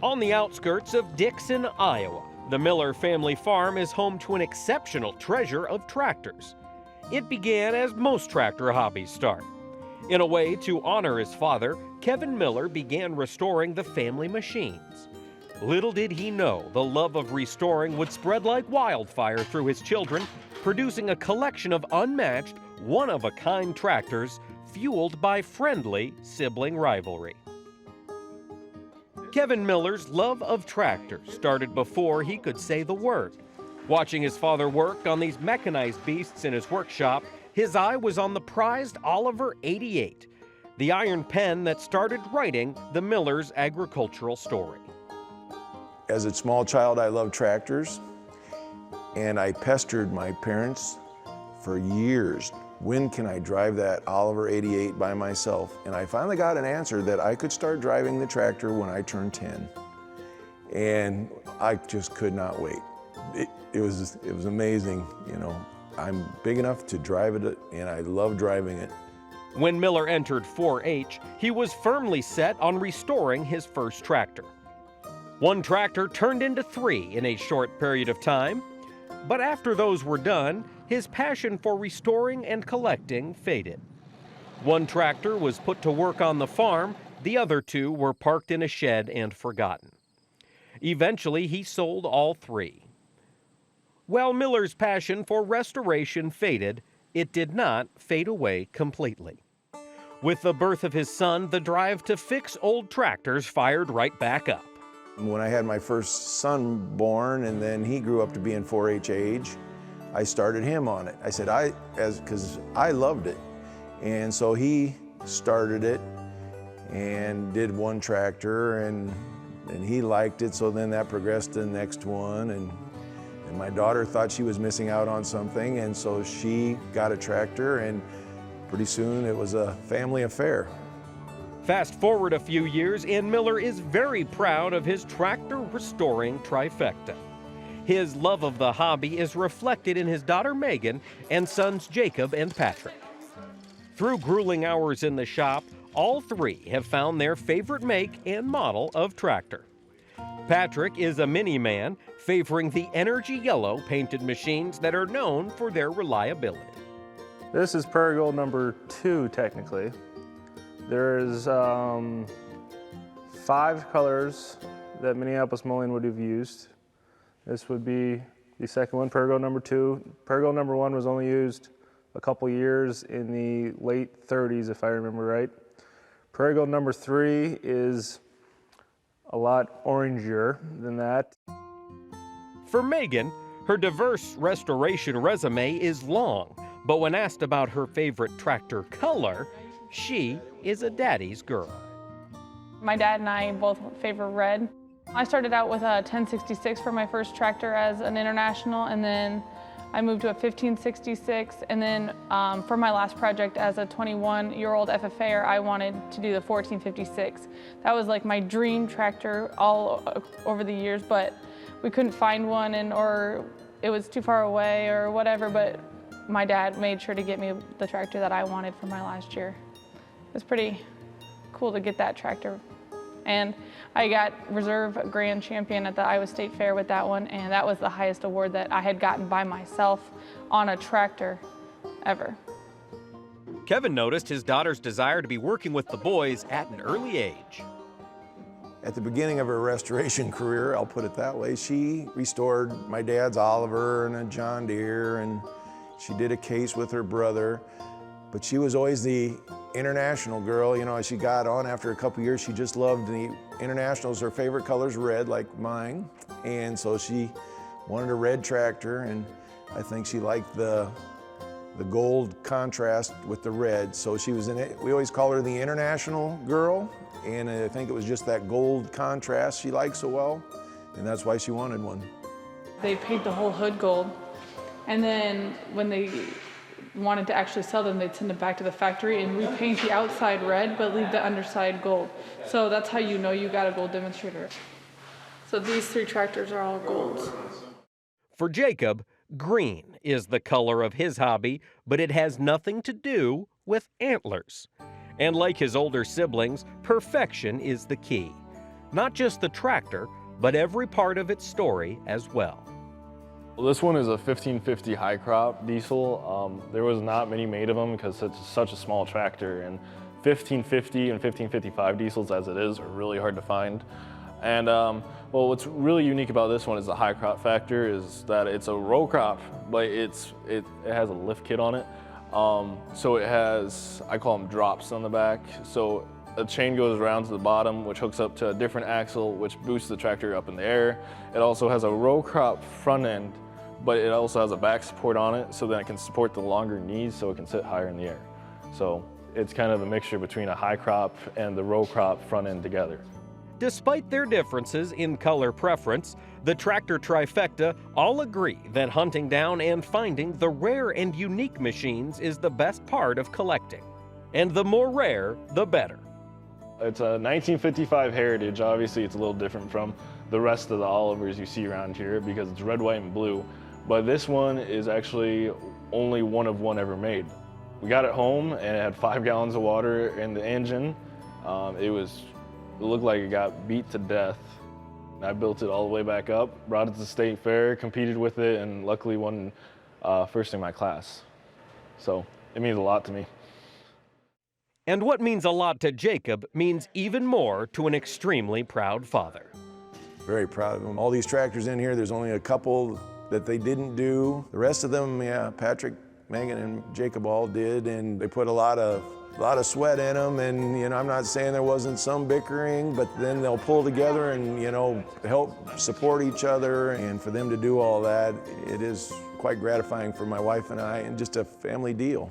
On the outskirts of Dixon, Iowa, the Miller family farm is home to an exceptional treasure of tractors. It began as most tractor hobbies start. In a way to honor his father, Kevin Miller began restoring the family machines. Little did he know the love of restoring would spread like wildfire through his children, producing a collection of unmatched, one-of-a-kind tractors fueled by friendly sibling rivalry. Kevin Miller's love of tractors started before he could say the word. Watching his father work on these mechanized beasts in his workshop, his eye was on the prized Oliver 88, the iron pen that started writing the Millers' agricultural story. As a small child, I loved tractors, and I pestered my parents for years. When can I drive that Oliver 88 by myself? And I finally got an answer that I could start driving the tractor when I turned 10. And I just could not wait. It was amazing, you know. I'm big enough to drive it, and I love driving it. When Miller entered 4-H, he was firmly set on restoring his first tractor. One tractor turned into 3 in a short period of time, but after those were done, his passion for restoring and collecting faded. One tractor was put to work on the farm, the other 2 were parked in a shed and forgotten. Eventually, he sold all 3. While Miller's passion for restoration faded, it did not fade away completely. With the birth of his son, the drive to fix old tractors fired right back up. When I had my first son born, and then he grew up to be in 4-H age, I started him on it. I said, because I loved it. And so he started it and did one tractor, and he liked it, so then that progressed to the next one. And my daughter thought she was missing out on something, and so she got a tractor, and pretty soon it was a family affair. Fast forward a few years, and Miller is very proud of his tractor restoring trifecta. His love of the hobby is reflected in his daughter Megan and sons Jacob and Patrick. Through grueling hours in the shop, all 3 have found their favorite make and model of tractor. Patrick is a mini man, favoring the energy yellow painted machines that are known for their reliability. This is Prairie Gold number 2, technically. There's 5 colors that Minneapolis Mulling would have used. This would be the second one, Prairie Gold number 2. Prairie Gold number 1 was only used a couple years in the late 30s, if I remember right. Prairie Gold number 3 is a lot oranger than that. For Megan, her diverse restoration resume is long, but when asked about her favorite tractor color, she is a daddy's girl. My dad and I both favor red. I started out with a 1066 for my first tractor as an international, and then I moved to a 1566, and then for my last project as a 21-year-old FFA'er, I wanted to do the 1456. That was like my dream tractor all over the years, but we couldn't find one, or it was too far away or whatever, but my dad made sure to get me the tractor that I wanted for my last year. It was pretty cool to get that tractor. And I got reserve grand champion at the Iowa State Fair with that one, and that was the highest award that I had gotten by myself on a tractor ever. Kevin noticed his daughter's desire to be working with the boys at an early age. At the beginning of her restoration career, I'll put it that way, she restored my dad's Oliver and a John Deere, and she did a case with her brother. But she was always the international girl. You know, as she got on after a couple years, she just loved the internationals. Her favorite color's red, like mine. And so she wanted a red tractor, and I think she liked the gold contrast with the red. So she was in it. We always call her the international girl. And I think it was just that gold contrast she liked so well. And that's why she wanted one. They paint the whole hood gold. And then when they wanted to actually sell them, they'd send them back to the factory and repaint the outside red, but leave the underside gold. So that's how you know you got a gold demonstrator. So these 3 tractors are all golds. For Jacob, green is the color of his hobby, but it has nothing to do with antlers. And like his older siblings, perfection is the key. not just the tractor, but every part of its story as well. Well, this one is a 1550 high crop diesel. There was not many made of them because it's such a small tractor, and 1550 and 1555 diesels as it is are really hard to find. And well, what's really unique about this one is the high crop factor is that it's a row crop, but it has a lift kit on it. So it has, I call them drops on the back. So a chain goes around to the bottom, which hooks up to a different axle, which boosts the tractor up in the air. It also has a row crop front end, but it also has a back support on it so that it can support the longer knees so it can sit higher in the air. So it's kind of a mixture between a high crop and the row crop front end together. Despite their differences in color preference, the tractor trifecta all agree that hunting down and finding the rare and unique machines is the best part of collecting. And the more rare, the better. It's a 1955 Heritage. Obviously, it's a little different from the rest of the Olivers you see around here because it's red, white, and blue. But this one is actually only one of one ever made. We got it home and it had 5 gallons of water in the engine. It looked like it got beat to death. I built it all the way back up, brought it to the state fair, competed with it, and luckily won first in my class. So it means a lot to me. And what means a lot to Jacob means even more to an extremely proud father. Very proud of them. All these tractors in here, there's only a couple that they didn't do. The rest of them, yeah, Patrick, Megan, and Jacob all did, and they put a lot of sweat in them. And you know, I'm not saying there wasn't some bickering, but then they'll pull together and help support each other. And for them to do all that, it is quite gratifying for my wife and I, and just a family deal.